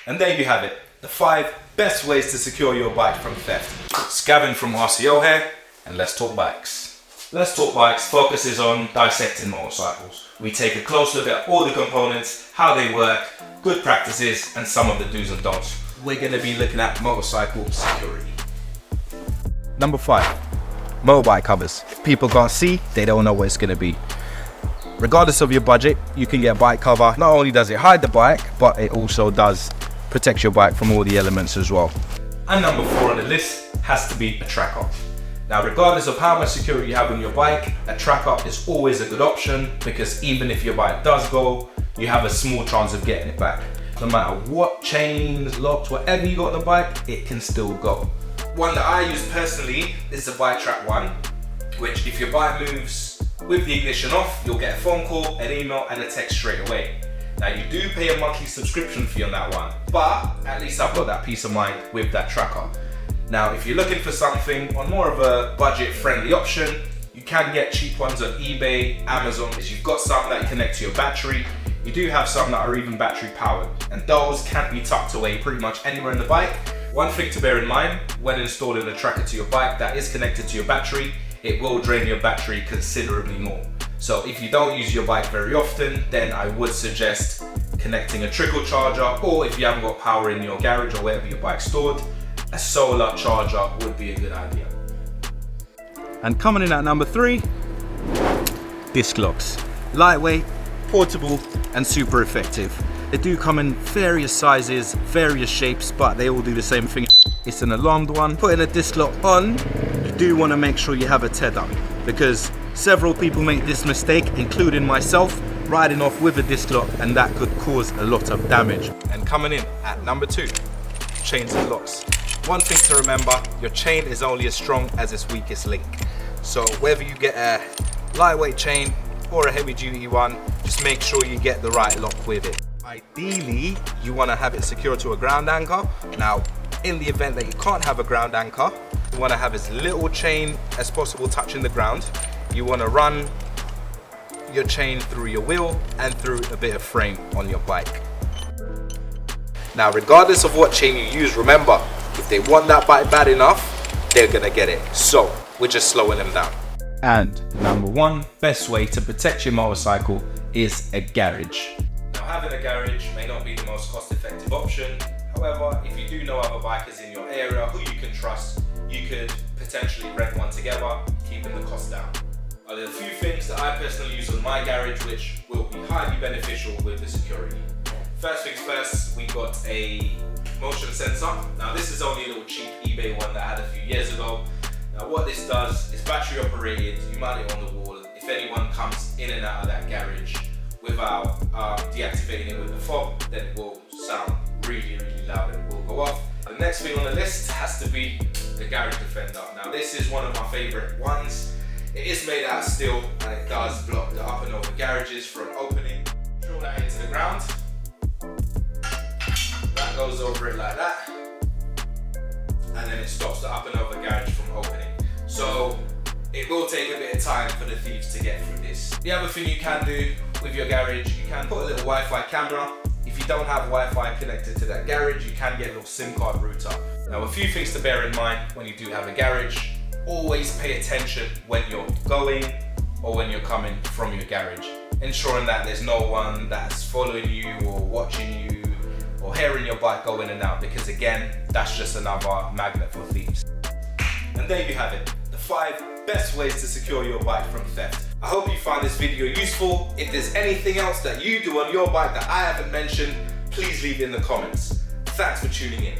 And there you have it, the 5 best ways to secure your bike from theft. It's Gavin from RCO here, and Let's Talk Bikes. Let's Talk Bikes focuses on dissecting motorcycles. We take a close look at all the components, how they work, good practices, and some of the do's and don'ts. We're going to be looking at motorcycle security. Number 5, motorbike covers. If people can't see, they don't know what it's going to be. Regardless of your budget, you can get a bike cover. Not only does it hide the bike, but it also does protect your bike from all the elements as well. And number 4 on the list has to be a tracker. Now, regardless of how much security you have on your bike, a tracker is always a good option, because even if your bike does go, you have a small chance of getting it back. No matter what chains, locks, whatever you got on the bike, it can still go. One that I use personally is the BikeTrack one, which if your bike moves with the ignition off, you'll get a phone call, an email, and a text straight away. Now, you do pay a monthly subscription fee on that one, but at least I've got that peace of mind with that tracker. Now, if you're looking for something on more of a budget-friendly option, you can get cheap ones on eBay, Amazon. If you've got some that connect to your battery, you do have some that are even battery powered, and those can be tucked away pretty much anywhere in the bike. One thing to bear in mind when installing a tracker to your bike that is connected to your battery, it will drain your battery considerably more. So if you don't use your bike very often, then I would suggest connecting a trickle charger, or if you haven't got power in your garage or wherever your bike's stored, a solar charger would be a good idea. And coming in at number 3, disc locks. Lightweight, portable, and super effective. They do come in various sizes, various shapes, but they all do the same thing. It's an alarmed one. Putting a disc lock on, you do want to make sure you have a tether, because several people make this mistake, including myself, riding off with a disc lock, and that could cause a lot of damage. And coming in at number 2, chains and locks. One thing to remember, your chain is only as strong as its weakest link. So whether you get a lightweight chain or a heavy duty one, just make sure you get the right lock with it. Ideally, you want to have it secured to a ground anchor. Now, in the event that you can't have a ground anchor, you want to have as little chain as possible touching the ground. You want to run your chain through your wheel and through a bit of frame on your bike. Now, regardless of what chain you use, remember, if they want that bike bad enough, they're gonna get it. So we're just slowing them down. And number 1 best way to protect your motorcycle is a garage. Now, having a garage may not be the most cost-effective option. However, if you do know other bikers in your area who you can trust, you could potentially rent one together, keeping the cost down. There are a few things that I personally use on my garage which will be highly beneficial with the security. First things first, we got a motion sensor. Now, this is only a little cheap eBay one that I had a few years ago. Now, what this does is battery operated. You mount it on the wall. If anyone comes in and out of that garage without deactivating it with the fob, then it will sound really, really loud and it will go off. The next thing on the list has to be the Garage Defender. Now, this is one of my favorite ones. It is made out of steel and it does block the up and over garages from opening. Drill that into the ground. That goes over it like that, and then it stops the up and over garage from opening. So it will take a bit of time for the thieves to get through this. The other thing you can do with your garage, you can put a little Wi-Fi camera. If you don't have Wi-Fi connected to that garage, you can get a little SIM card router. Now, a few things to bear in mind when you do have a garage. Always pay attention when you're going or when you're coming from your garage, ensuring that there's no one that's following you or watching you or hearing your bike go in and out, because again, that's just another magnet for thieves. And there you have it, the 5 best ways to secure your bike from theft. I hope you found this video useful. If there's anything else that you do on your bike that I haven't mentioned, please leave it in the comments. Thanks for tuning in.